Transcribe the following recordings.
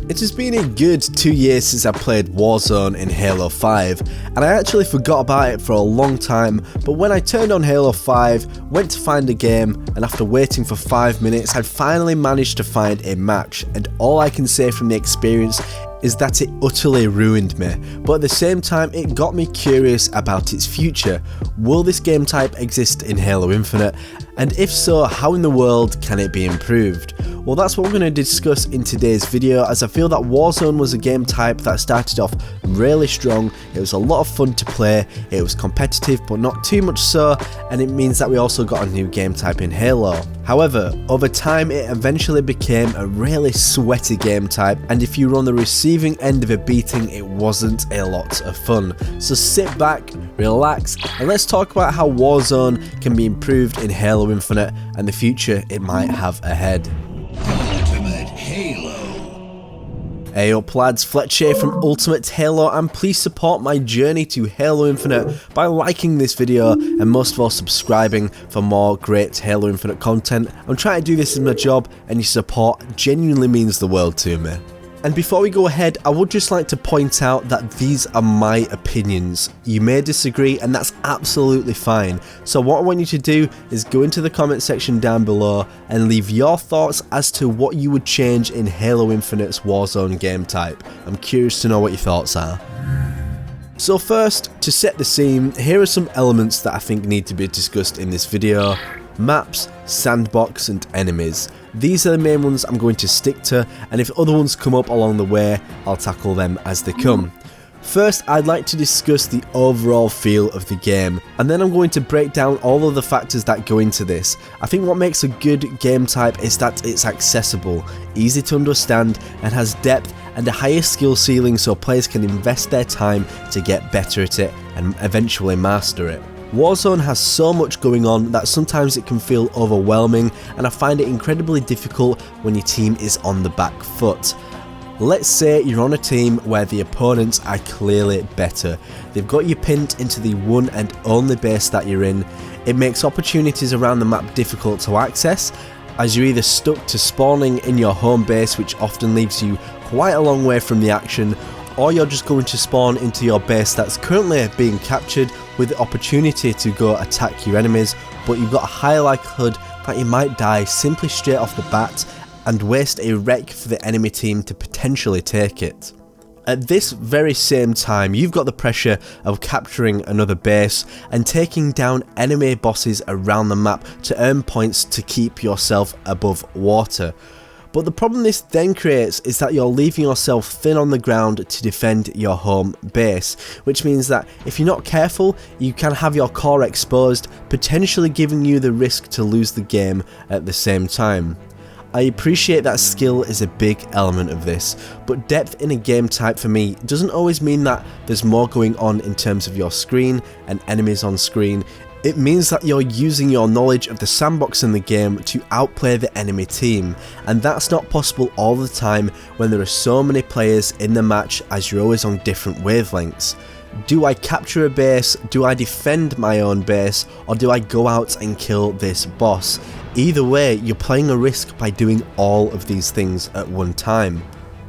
It has been a good 2 years since I played Warzone in Halo 5, and I actually forgot about it for a long time, but when I turned on Halo 5, went to find a game, and after waiting for 5 minutes, I'd finally managed to find a match, and all I can say from the experience is that it utterly ruined me, but at the same time it got me curious about its future. Will this game type exist in Halo Infinite? And if so, how in the world can it be improved? Well, that's what we're going to discuss in today's video, as I feel that Warzone was a game type that started off really strong. It was a lot of fun to play, it was competitive but not too much so, and it means that we also got a new game type in Halo. However, over time it eventually became a really sweaty game type, and if you were on the receiving end of a beating, it wasn't a lot of fun. So sit back, relax, and let's talk about how Warzone can be improved in Halo Infinite and the future it might have ahead. Ultimate Halo. Hey up lads, Fletch here from Ultimate Halo, and please support my journey to Halo Infinite by liking this video and most of all subscribing for more great Halo Infinite content. I'm trying to do this as my job, and your support genuinely means the world to me. And before we go ahead, I would just like to point out that these are my opinions. You may disagree, and that's absolutely fine. So what I want you to do is go into the comment section down below and leave your thoughts as to what you would change in Halo Infinite's Warzone game type. I'm curious to know what your thoughts are. So first, to set the scene, here are some elements that I think need to be discussed in this video. Maps, Sandbox and enemies. These are the main ones I'm going to stick to, and if other ones come up along the way, I'll tackle them as they come. First, I'd like to discuss the overall feel of the game, and then I'm going to break down all of the factors that go into this. I think what makes a good game type is that it's accessible, easy to understand, and has depth and a higher skill ceiling so players can invest their time to get better at it and eventually master it. Warzone has so much going on that sometimes it can feel overwhelming, and I find it incredibly difficult when your team is on the back foot. Let's say you're on a team where the opponents are clearly better. They've got you pinned into the one and only base that you're in. It makes opportunities around the map difficult to access, as you're either stuck to spawning in your home base, which often leaves you quite a long way from the action, or you're just going to spawn into your base that's currently being captured with the opportunity to go attack your enemies, but you've got a high likelihood that you might die simply straight off the bat and waste a wreck for the enemy team to potentially take it. At this very same time, you've got the pressure of capturing another base and taking down enemy bosses around the map to earn points to keep yourself above water. But the problem this then creates is that you're leaving yourself thin on the ground to defend your home base, which means that if you're not careful, you can have your core exposed, potentially giving you the risk to lose the game at the same time. I appreciate that skill is a big element of this, but depth in a game type for me doesn't always mean that there's more going on in terms of your screen and enemies on screen. It means that you're using your knowledge of the sandbox in the game to outplay the enemy team, and that's not possible all the time when there are so many players in the match, as you're always on different wavelengths. Do I capture a base, do I defend my own base, or do I go out and kill this boss? Either way, you're playing a risk by doing all of these things at one time.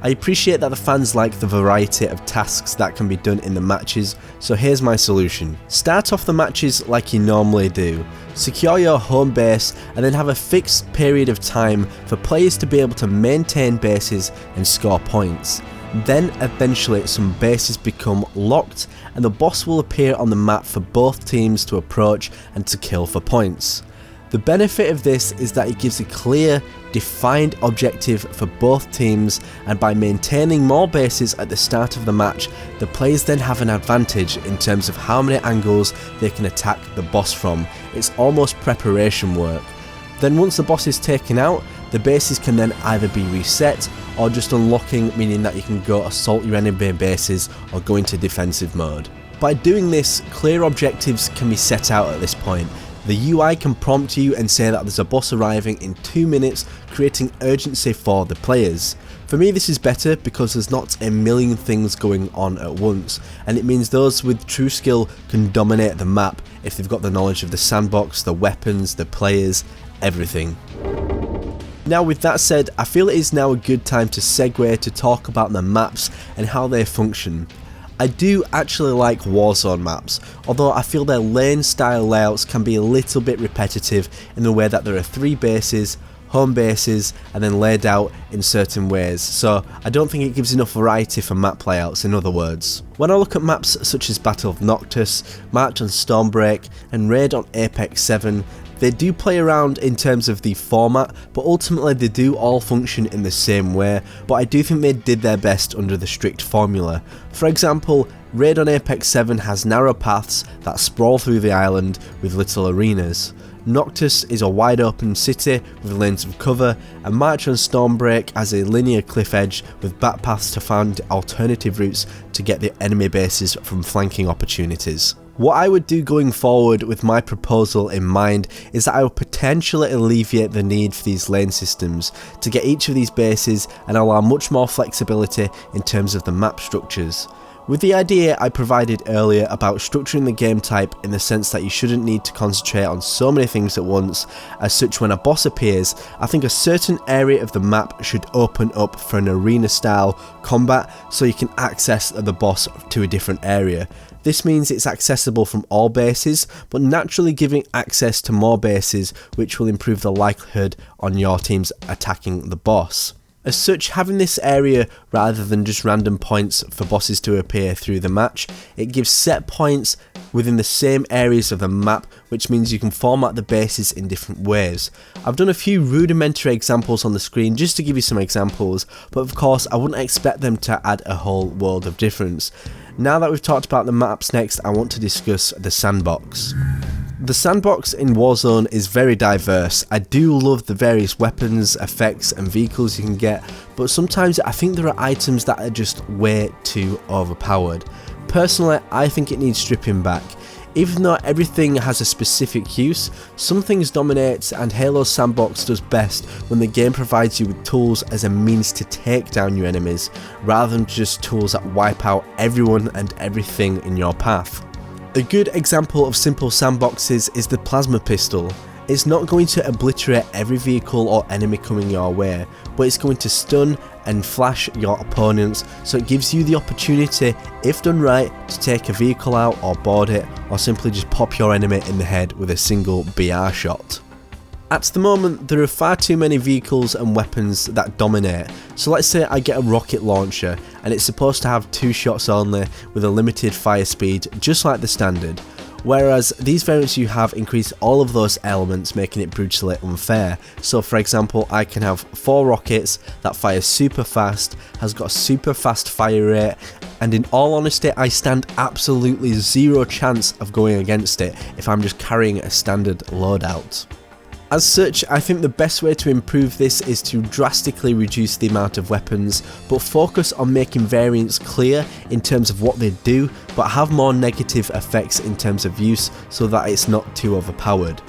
I appreciate that the fans like the variety of tasks that can be done in the matches, so here's my solution. Start off the matches like you normally do. Secure your home base and then have a fixed period of time for players to be able to maintain bases and score points. Then eventually some bases become locked and the boss will appear on the map for both teams to approach and to kill for points. The benefit of this is that it gives a clear, defined objective for both teams, and by maintaining more bases at the start of the match, the players then have an advantage in terms of how many angles they can attack the boss from. It's almost preparation work. Then once the boss is taken out, the bases can then either be reset or just unlocking, meaning that you can go assault your enemy bases or go into defensive mode. By doing this, clear objectives can be set out at this point. The UI can prompt you and say that there's a boss arriving in 2 minutes, creating urgency for the players. For me this is better because there's not a million things going on at once, and it means those with true skill can dominate the map if they've got the knowledge of the sandbox, the weapons, the players, everything. Now with that said, I feel it is now a good time to segue to talk about the maps and how they function. I do actually like Warzone maps, although I feel their lane style layouts can be a little bit repetitive in the way that there are 3 bases, home bases, and then laid out in certain ways, so I don't think it gives enough variety for map layouts, in other words. When I look at maps such as Battle of Noctis, March on Stormbreak, and Raid on Apex 7, they do play around in terms of the format, but ultimately they do all function in the same way, but I do think they did their best under the strict formula. For example, Raid on Apex 7 has narrow paths that sprawl through the island with little arenas. Noctis is a wide open city with lanes of cover, and March on Stormbreak has a linear cliff edge with back paths to find alternative routes to get the enemy bases from flanking opportunities. What I would do going forward with my proposal in mind is that I would potentially alleviate the need for these lane systems to get each of these bases and allow much more flexibility in terms of the map structures. With the idea I provided earlier about structuring the game type in the sense that you shouldn't need to concentrate on so many things at once, as such when a boss appears, I think a certain area of the map should open up for an arena style combat so you can access the boss to a different area. This means it's accessible from all bases, but naturally giving access to more bases, which will improve the likelihood on your teams attacking the boss. As such, having this area rather than just random points for bosses to appear through the match, it gives set points within the same areas of the map, which means you can format the bases in different ways. I've done a few rudimentary examples on the screen just to give you some examples, but of course I wouldn't expect them to add a whole world of difference. Now that we've talked about the maps, next I want to discuss the Sandbox. The Sandbox in Warzone is very diverse. I do love the various weapons, effects and vehicles you can get, but sometimes I think there are items that are just way too overpowered. Personally, I think it needs stripping back. Even though everything has a specific use, some things dominate, and Halo's Sandbox does best when the game provides you with tools as a means to take down your enemies, rather than just tools that wipe out everyone and everything in your path. A good example of simple sandboxes is the plasma pistol. It's not going to obliterate every vehicle or enemy coming your way, but it's going to stun and flash your opponents, so it gives you the opportunity, if done right, to take a vehicle out or board it, or simply just pop your enemy in the head with a single BR shot. At the moment, there are far too many vehicles and weapons that dominate, so let's say I get a rocket launcher and it's supposed to have 2 shots only with a limited fire speed, just like the standard. Whereas these variants you have increase all of those elements, making it brutally unfair. So for example, I can have 4 rockets that fire super fast, has got a super fast fire rate, and in all honesty I stand absolutely zero chance of going against it if I'm just carrying a standard loadout. As such, I think the best way to improve this is to drastically reduce the amount of weapons, but focus on making variants clear in terms of what they do, but have more negative effects in terms of use so that it's not too overpowered.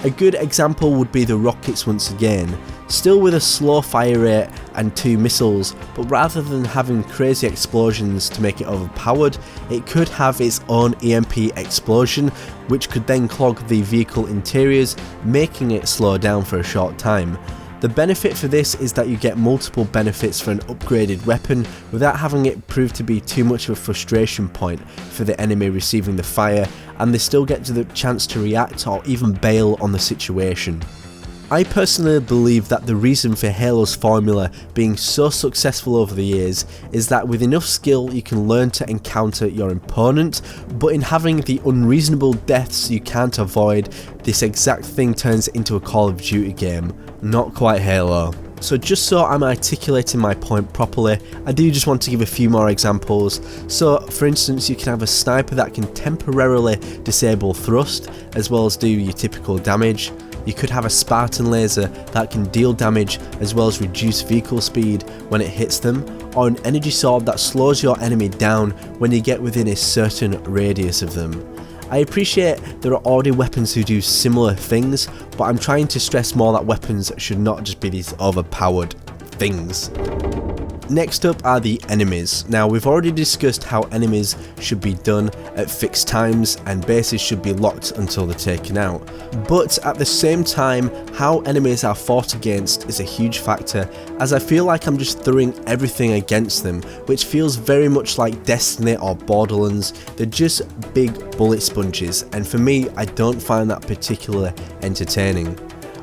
A good example would be the rockets once again, still with a slow fire rate and 2 missiles, but rather than having crazy explosions to make it overpowered, it could have its own EMP explosion, which could then clog the vehicle interiors, making it slow down for a short time. The benefit for this is that you get multiple benefits for an upgraded weapon without having it prove to be too much of a frustration point for the enemy receiving the fire, and they still get the chance to react or even bail on the situation. I personally believe that the reason for Halo's formula being so successful over the years is that with enough skill you can learn to encounter your opponent, but in having the unreasonable deaths you can't avoid, this exact thing turns into a Call of Duty game, not quite Halo. So just so I'm articulating my point properly, I do just want to give a few more examples. So for instance, you can have a sniper that can temporarily disable thrust as well as do your typical damage. You could have a Spartan laser that can deal damage as well as reduce vehicle speed when it hits them, or an energy sword that slows your enemy down when you get within a certain radius of them. I appreciate there are already weapons who do similar things, but I'm trying to stress more that weapons should not just be these overpowered things. Next up are the enemies. Now we've already discussed how enemies should be done at fixed times and bases should be locked until they're taken out. But at the same time, how enemies are fought against is a huge factor, as I feel like I'm just throwing everything against them, which feels very much like Destiny or Borderlands. They're just big bullet sponges, and for me, I don't find that particularly entertaining.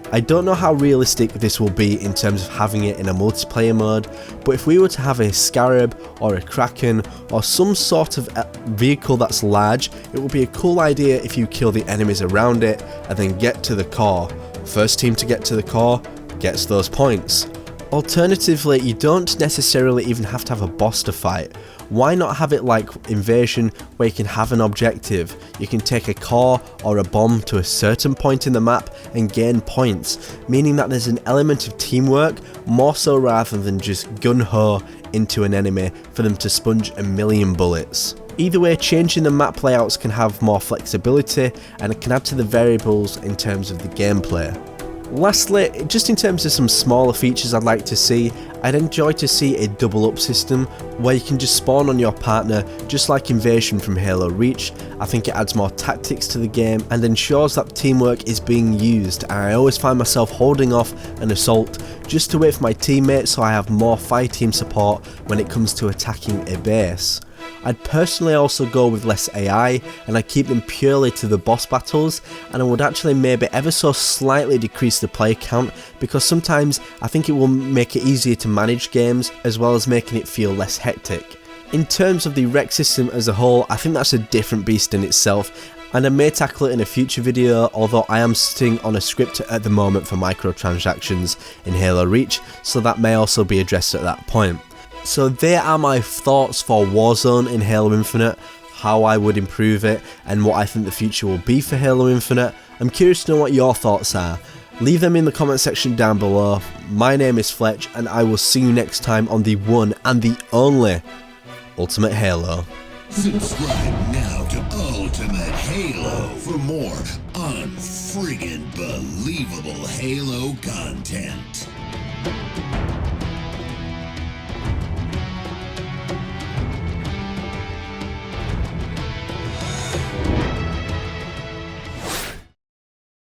I don't know how realistic this will be in terms of having it in a multiplayer mode, but if we were to have a Scarab or a Kraken or some sort of vehicle that's large, it would be a cool idea if you kill the enemies around it and then get to the core. First team to get to the core gets those points. Alternatively, you don't necessarily even have to have a boss to fight. Why not have it like Invasion, where you can have an objective? You can take a core or a bomb to a certain point in the map and gain points, meaning that there's an element of teamwork, more so rather than just gun-ho into an enemy for them to sponge a million bullets. Either way, changing the map layouts can have more flexibility and it can add to the variables in terms of the gameplay. Lastly, just in terms of some smaller features I'd like to see, I'd enjoy to see a double up system where you can just spawn on your partner just like Invasion from Halo Reach. I think it adds more tactics to the game and ensures that teamwork is being used, and I always find myself holding off an assault just to wait for my teammates so I have more fire team support when it comes to attacking a base. I'd personally also go with less AI and I'd keep them purely to the boss battles, and I would actually maybe ever so slightly decrease the player count, because sometimes I think it will make it easier to manage games as well as making it feel less hectic. In terms of the rec system as a whole, I think that's a different beast in itself, and I may tackle it in a future video, although I am sitting on a script at the moment for microtransactions in Halo Reach, so that may also be addressed at that point. So there are my thoughts for Warzone in Halo Infinite, how I would improve it and what I think the future will be for Halo Infinite. I'm curious to know what your thoughts are. Leave them in the comment section down below. My name is Fletch and I will see you next time on the one and the only Ultimate Halo. Subscribe now to Ultimate Halo for more unfriggin' believable Halo content.